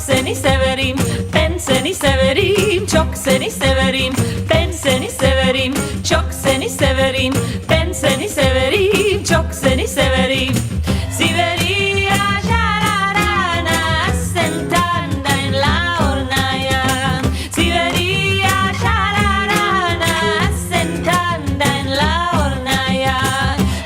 seni severim, ben seni severim, çok seni severim, ben seni severim, çok seni severim, ben seni severim, çok seni severim. Siberia şararana sentanda en la hornaya. Siberia şararana sentanda en la hornaya.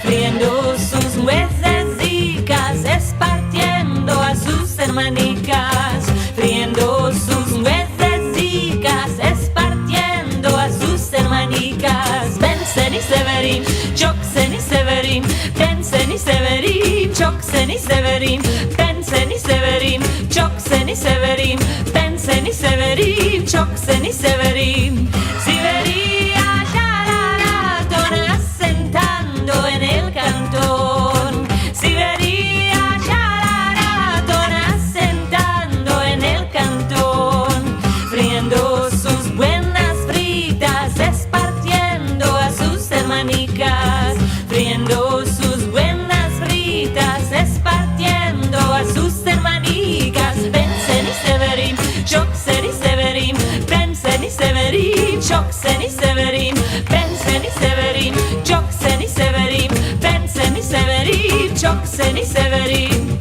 Friendo sus nuecesicas, espartiendo a sus hermanicas. Friendo sus nuecesicas, espartiendo a sus hermanicas. Ben seni severim, çok seni severim, ben seni severim, çok seni severim, ben seni severim, çok seni severim, ben seni severim, çok seni severim. Siberia şarara tonas sentando en el cantón. Siberia şarara tonas sentando en el cantón. Friendo sus buenas fritas, espartiendo a sus hermanicas. Friendo sus buenas fritas, espartiendo a sus hermanicas. Ben seni severim, çok seni severim, ben seni severim, çok seni severim, ben seni severim, çok seni severim, ben seni severim, çok seni severim.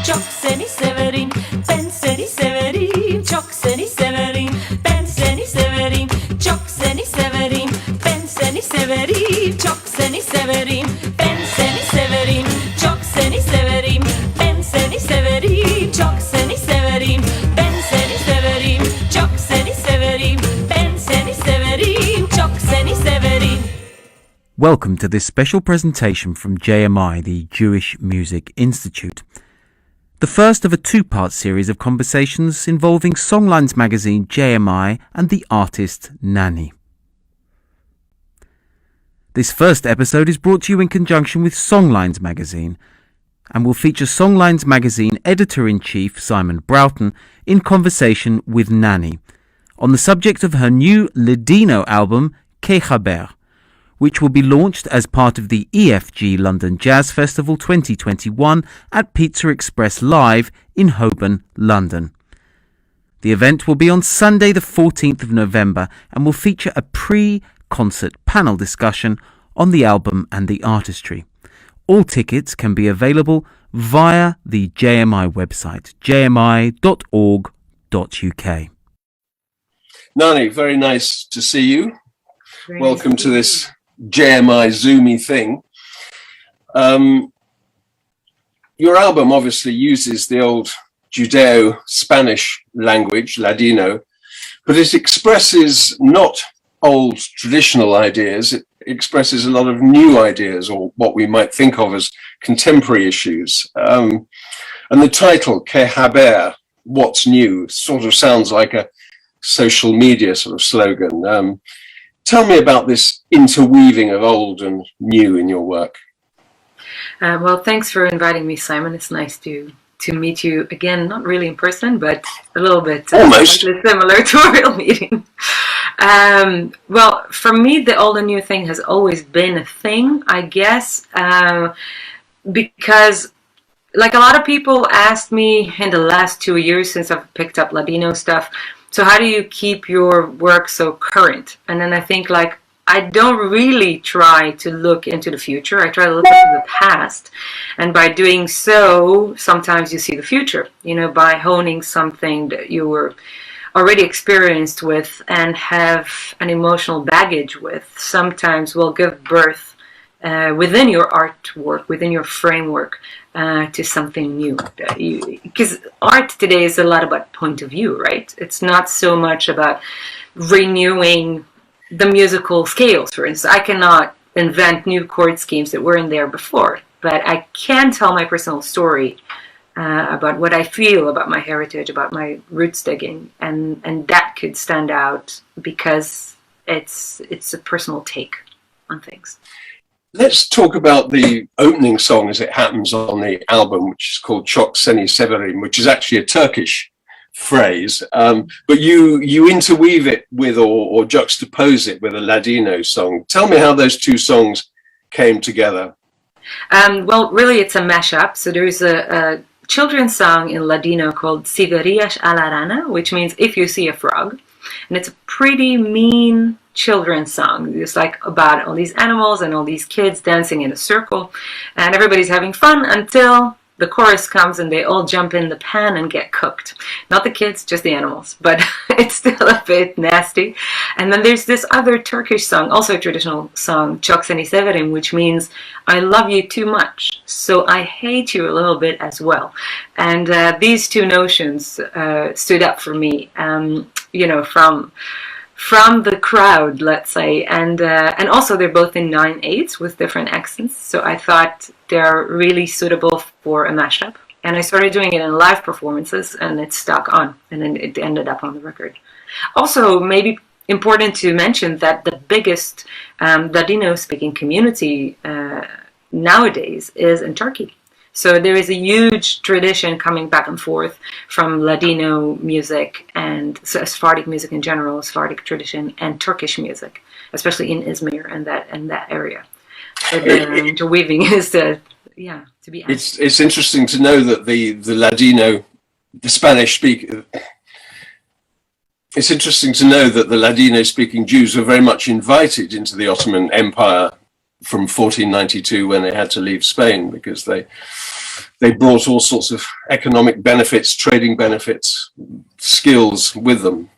Çok seni severim, ben seni severim, çok seni severim, ben seni severim, çok seni severim, ben seni severim, çok seni severim, ben seni severim, çok seni severim, ben seni severim, çok seni severim, ben seni severim, çok seni severim, ben seni severim, çok seni severim. Welcome to this special presentation from JMI, the Jewish Music Institute. The first of a two-part series of conversations involving Songlines magazine JMI and the artist Nani. This first episode is brought to you in conjunction with Songlines magazine and will feature Songlines magazine editor-in-chief Simon Broughton in conversation with Nani on the subject of her new Ladino album KE HABER, which will be launched as part of the EFG London Jazz Festival 2021 at Pizza Express Live in Holborn, London. The event will be on Sunday the 14th of November and will feature a pre-concert panel discussion on the album and the artistry. All tickets can be available via the JMI website, jmi.org.uk. Nani, very nice to see you. Welcome to this JMI Zoomy thing. Your album obviously uses the old Judeo-Spanish language, Ladino, but it expresses not old traditional ideas, it expresses a lot of new ideas, or what we might think of as contemporary issues. And the title, KE HABER, What's New, sort of sounds like a social media sort of slogan. Tell me about this interweaving of old and new in your work. Well, thanks for inviting me, Simon. It's nice to meet you again, not really in person, but a little bit almost similar to a real meeting. Well, for me, the old and new thing has always been a thing, I guess, because like a lot of people asked me in the last 2 years since I've picked up Ladino stuff, so how do you keep your work so current? And then I think like, I don't really try to look into the future. I try to look into the past. And by doing so, sometimes you see the future, you know, by honing something that you were already experienced with and have an emotional baggage with. Sometimes will give birth within your artwork, within your framework, to something new. Because art today is a lot about point of view, right? It's not so much about renewing the musical scales, for instance. I cannot invent new chord schemes that weren't there before, but I can tell my personal story about what I feel about my heritage, about my roots digging, and that could stand out because it's a personal take on things. Let's talk about the opening song as it happens on the album, which is called Çok Seni Severim, which is actually a Turkish phrase, but you interweave it with or juxtapose it with a Ladino song. Tell me how those two songs came together. Well, really, it's a mashup. So there's a children's song in Ladino called Si verías a la rana, which means if you see a frog. And it's a pretty mean children's song. It's like about all these animals and all these kids dancing in a circle. And everybody's having fun until the chorus comes and they all jump in the pan and get cooked. Not the kids, just the animals. But it's still a bit nasty. And then there's this other Turkish song, also a traditional song, Çok Seni Severim, which means I love you too much, so I hate you a little bit as well. And these two notions stood up for me, you know, from the crowd, let's say, and also they're both in 9/8 with different accents, so I thought they're really suitable for a mashup. And I started doing it in live performances, and it stuck on, and then it ended up on the record. Also, maybe important to mention that the biggest Ladino-speaking community nowadays is in Turkey. So there is a huge tradition coming back and forth from Ladino music and Sephardic music in general, Sephardic tradition, and Turkish music, especially in Izmir and that area. So the interweaving is to be asked. It's interesting to know that the Ladino, the Spanish speaker. It's interesting to know that the Ladino-speaking Jews were very much invited into the Ottoman Empire from 1492 when they had to leave Spain, because they brought all sorts of economic benefits, trading benefits, skills with them.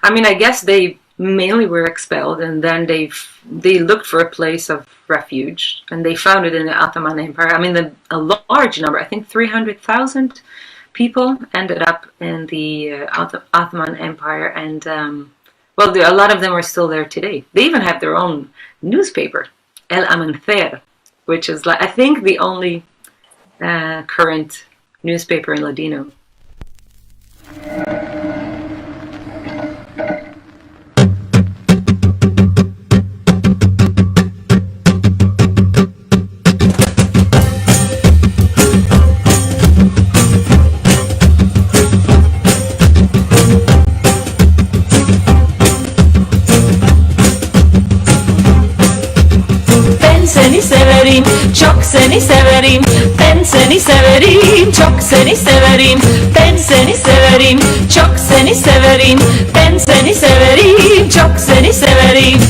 I mean, I guess they mainly were expelled, and then they looked for a place of refuge, and they found it in the Ottoman Empire. I mean, a large number, I think 300,000 people ended up in the Ottoman Empire, and well, a lot of them are still there today. They even have their own newspaper, El Amanecer, which is, I think, the only current newspaper in Ladino. Seni severim, çok seni severim. Ben seni severim, çok seni severim. Ben seni severim, çok seni severim. Ben seni severim, çok seni severim.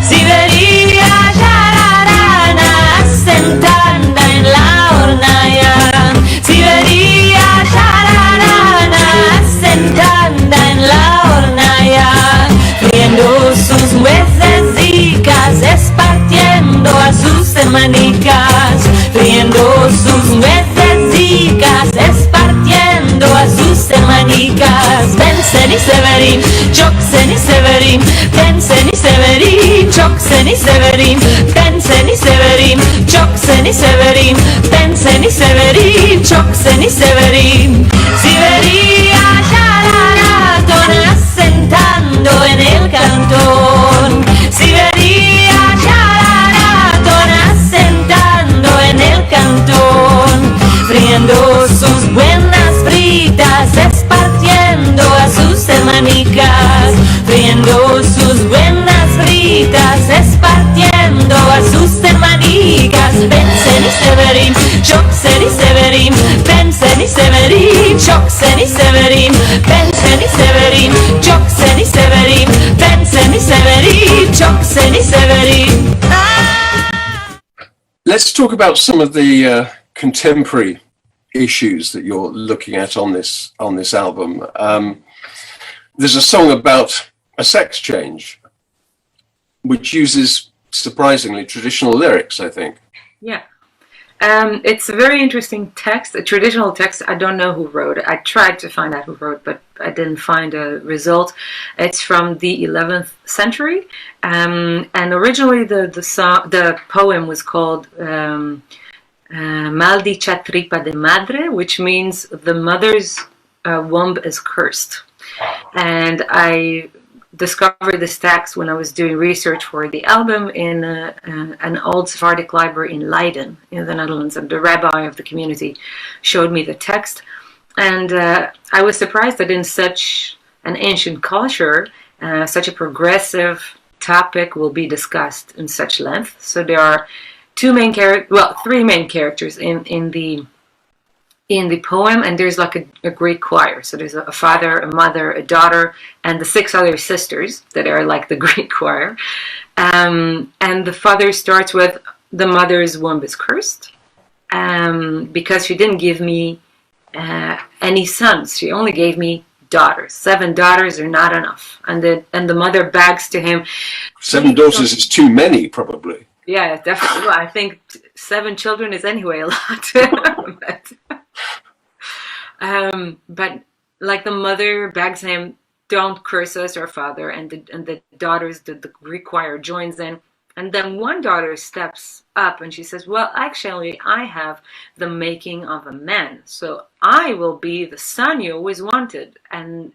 Siberia şararana, sentanda en la hornalla. Siberia şararana, sentanda en la hornalla. Friendo sus nuecesicas, esparciendo a sus hermanicas, friendo sus nuecesicas, esparciendo a sus hermanicas. Ben seni severim, çok seni severim. Ben seni severim, çok seni severim. Ben seni severim, çok seni severim. Ben seni severim, çok seni severim. Siberia şarara, tonas sentando en el cantón. Siberia şarara, tonas sentando en el cantón. Friendo sus buenas fritas, esparciendo a sus hermanicas. Friendo sus buenas fritas, esparciendo a sus hermanicas. Ben seni severim, çok seni severim. Ben seni severim, çok seni severim. Ben seni severim, çok seni severim. Ben seni severim, çok seni severim. Let's talk about some of the contemporary issues that you're looking at on this album. There's a song about a sex change, which uses surprisingly traditional lyrics, I think. Yeah. It's a very interesting text, a traditional text. I don't know who wrote it. I tried to find out who wrote, but I didn't find a result. It's from the 11th century, and originally the poem was called Maldicha tripa de madre, which means the mother's womb is cursed. And I discovered this text when I was doing research for the album in an old Sephardic library in Leiden in the Netherlands, and the rabbi of the community showed me the text, and I was surprised that in such an ancient culture such a progressive topic will be discussed in such length. So there are three main characters in the poem, and there's like a great choir. So there's a father, a mother, a daughter, and the 6 other sisters that are like the great choir. And the father starts with, the mother's womb is cursed because she didn't give me any sons. She only gave me daughters. 7 daughters are not enough. And the mother begs to him. 7 daughters is too many, probably. Yeah, definitely. Well, I think 7 children is anyway a lot. But like the mother begs him, don't curse us, our father, and the daughters, the Greek choir joins in, and then one daughter steps up and she says, well, actually, I have the making of a man, so I will be the son you always wanted. And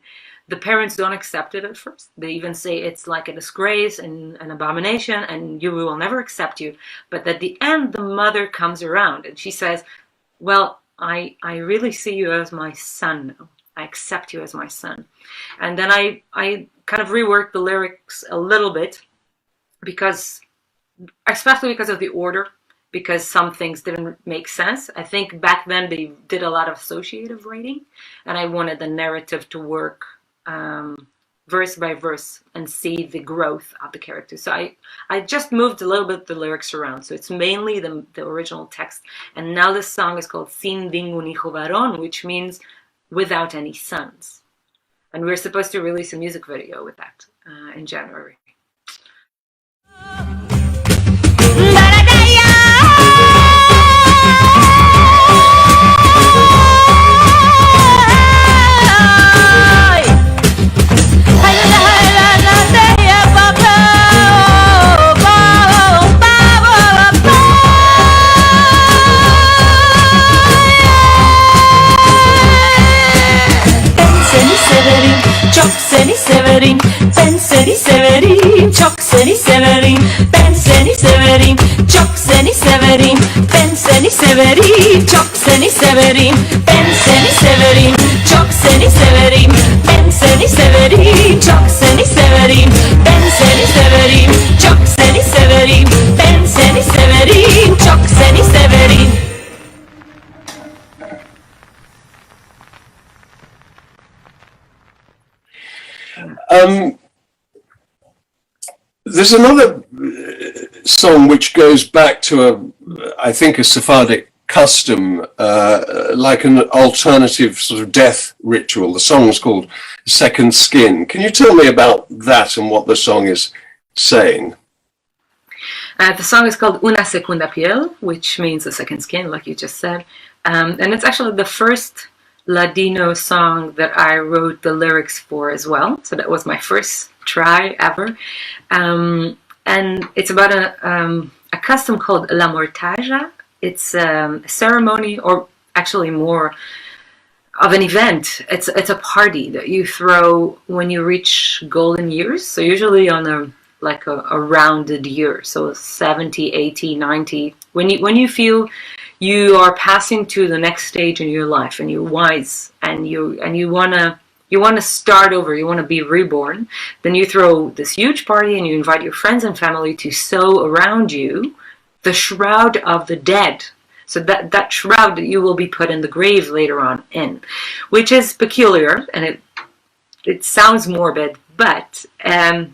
the parents don't accept it at first. They even say it's like a disgrace and an abomination, and we will never accept you. But at the end, the mother comes around and she says, well, I really see you as my son now. I accept you as my son. And then I kind of reworked the lyrics a little bit, especially because of the order, because some things didn't make sense. I think back then they did a lot of associative writing, and I wanted the narrative to work verse by verse and see the growth of the characters. So I just moved a little bit the lyrics around. So it's mainly the original text. And now this song is called Sin ningún hijo varón, which means without any sons. And we're supposed to release a music video with that in January. Çok seni severim, ben seni severim. Çok seni severim, ben seni severim. Çok seni severim, ben seni severim. Çok seni severim, ben seni severim. Çok seni severim, ben seni severim. Çok seni severim, ben seni severim. Çok seni severim, ben seni severim. Çok seni severim. There's another song which goes back to I think a Sephardic custom, like an alternative sort of death ritual. The song is called Second Skin. Can you tell me about that and what the song is saying? The song is called Una Segunda Piel, which means a second skin, like you just said. And it's actually the first Ladino song that I wrote the lyrics for as well. So that was my first try ever. And it's about a custom called La Mortaja. It's a ceremony, or actually more of an event. It's a party that you throw when you reach golden years. So usually on a rounded year. So 70, 80, 90. When you feel you are passing to the next stage in your life, and you're wise, and you wanna start over, you wanna be reborn, then you throw this huge party and you invite your friends and family to sew around you the shroud of the dead. So that shroud that you will be put in the grave later on in, which is peculiar, and it sounds morbid, but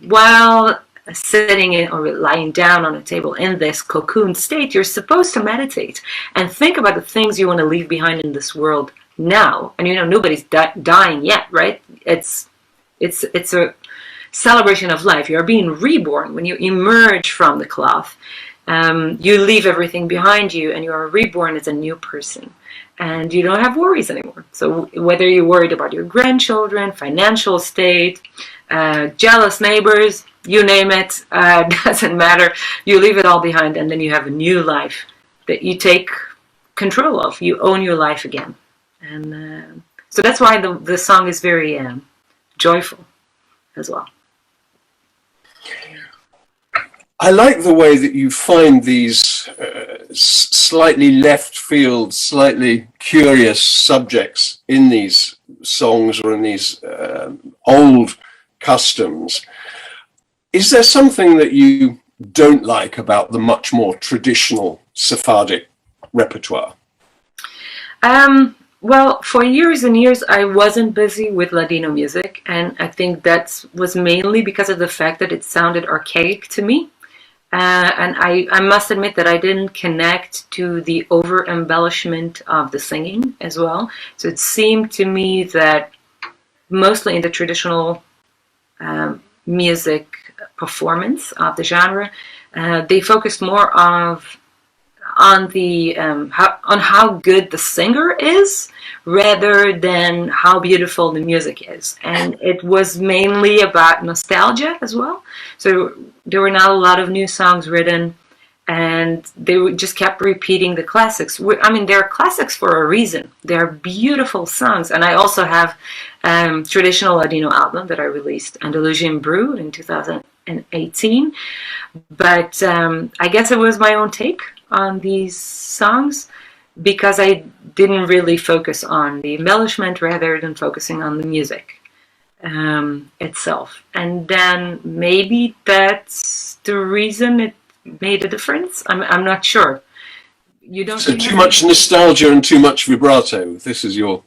while sitting in or lying down on a table in this cocoon state, you're supposed to meditate and think about the things you want to leave behind in this world now. And nobody's dying yet, right? It's a celebration of life. You're being reborn. When you emerge from the cloth, you leave everything behind you and you are reborn as a new person, and you don't have worries anymore. So whether you're worried about your grandchildren, financial state, jealous neighbors, you name it, doesn't matter. You leave it all behind, and then you have a new life that you take control of. You own your life again. And so that's why the song is very joyful as well. I like the way that you find these slightly left field, slightly curious subjects in these songs or in these old customs. Is there something that you don't like about the much more traditional Sephardic repertoire? Well, for years and years, I wasn't busy with Ladino music, and I think that was mainly because of the fact that it sounded archaic to me. And I must admit that I didn't connect to the over-embellishment of the singing as well. So it seemed to me that mostly in the traditional music performance of the genre, they focused more on how good the singer is rather than how beautiful the music is. And it was mainly about nostalgia as well. So there were not a lot of new songs written, and they just kept repeating the classics. I mean, they're classics for a reason. They're beautiful songs. And I also have traditional Ladino album that I released, Andalusian Brew, in 2018. But I guess it was my own take on these songs, because I didn't really focus on the embellishment rather than focusing on the music itself. And then maybe that's the reason it made a difference. I'm not sure. You don't. So too much nostalgia and too much vibrato. This is your.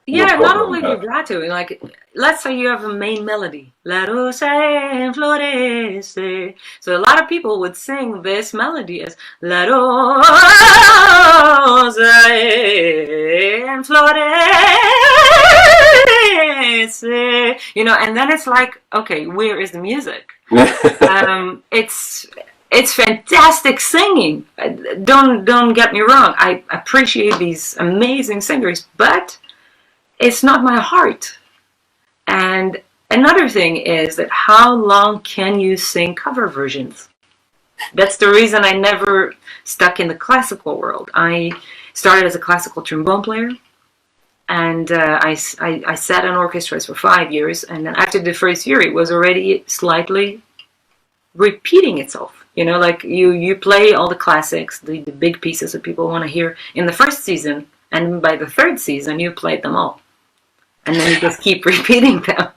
Yeah, not only vibrato, like, let's say you have a main melody. La rosa florece. So a lot of people would sing this melody as La rosa florece. You know, and then it's like, okay, where is the music? It's fantastic singing. Don't get me wrong. I appreciate these amazing singers, but it's not my heart. And another thing is that how long can you sing cover versions? That's the reason I never stuck in the classical world. I started as a classical trombone player, and I sat in orchestras for 5 years, and then after the first year it was already slightly repeating itself. You know, like you play all the classics, the big pieces that people want to hear in the first season, and by the third season you played them all. And then you just keep repeating them.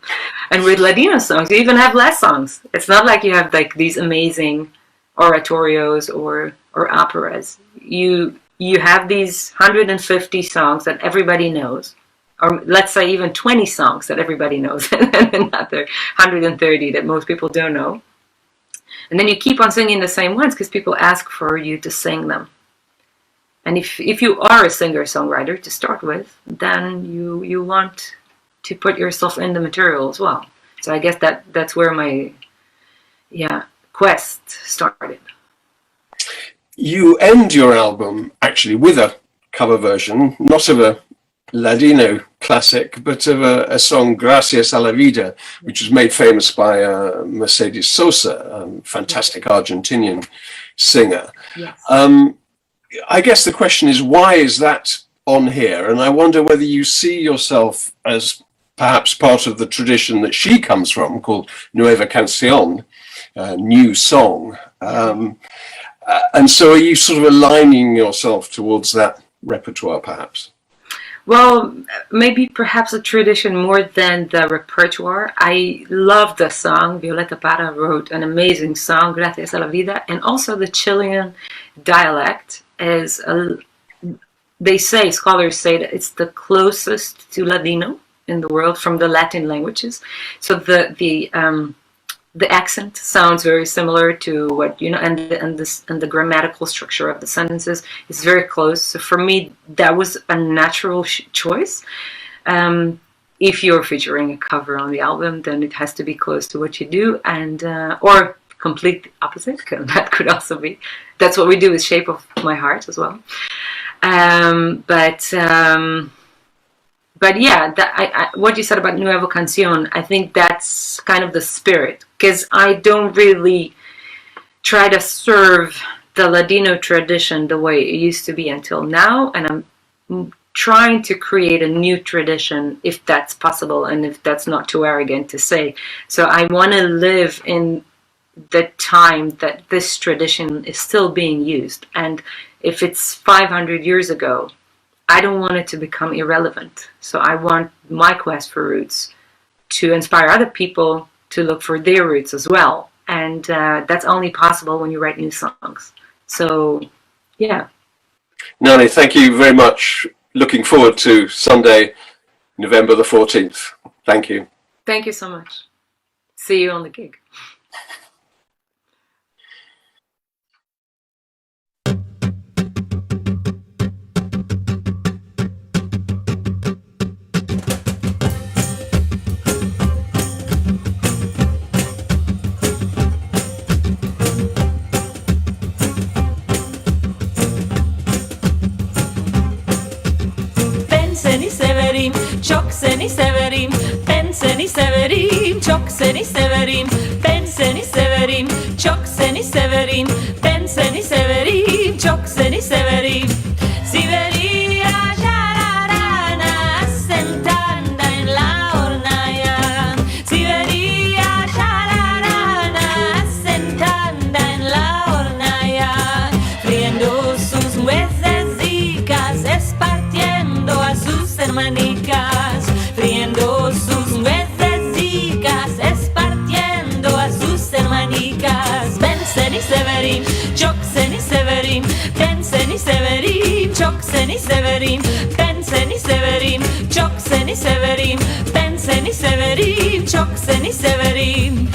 And with Ladino songs, you even have less songs. It's not like you have like these amazing oratorios or operas. You have these 150 songs that everybody knows, or let's say even 20 songs that everybody knows, and another 130 that most people don't know. And then you keep on singing the same ones because people ask for you to sing them. And if you are a singer-songwriter to start with, then you want to put yourself in the material as well. So I guess that's where my quest started. You end your album actually with a cover version, not of a Ladino classic, but of a song, Gracias a la Vida, which was made famous by Mercedes Sosa, a fantastic Argentinian singer. Yes. I guess the question is, why is that on here? And I wonder whether you see yourself as perhaps part of the tradition that she comes from, called Nueva Canción, new song. And so are you sort of aligning yourself towards that repertoire, perhaps? Well, maybe perhaps a tradition more than the repertoire. I love the song. Violeta Parra wrote an amazing song, Gracias a la Vida. And also the Chilean dialect is, scholars say that it's the closest to Ladino in the world from the Latin languages. So the accent sounds very similar to what, you know, and the grammatical structure of the sentences is very close. So for me, that was a natural choice. If you're featuring a cover on the album, then it has to be close to what you do, and or complete opposite. That could also be. That's what we do with Shape of My Heart as well. But yeah, what you said about Nueva Canción, I think that's kind of the spirit, because I don't really try to serve the Ladino tradition the way it used to be until now, and I'm trying to create a new tradition if that's possible and if that's not too arrogant to say. So I want to live in the time that this tradition is still being used, and if it's 500 years ago, I don't want it to become irrelevant. So I want my quest for roots to inspire other people to look for their roots as well, and that's only possible when you write new songs. So yeah. Nani, thank you very much. Looking forward to Sunday, November the 14th. Thank you. Thank you so much. See you on the gig. Seni severim, çok seni severim. Ben seni severim, çok seni severim. Ben seni severim, çok seni severim. Ben seni severim, çok seni severim. Siberia şararana sentanda en la hornaya. Siberia şararana sentanda en la hornaya. Friendo sus huesecicas espartiendo a sus hermanicas, friendo sus huesecicas, espartiendo a sus hermanicas. Ben seni severim, çok seni severim. Ben seni severim, çok seni severim. Ben seni severim, çok seni severim. Ben seni severim, çok seni severim.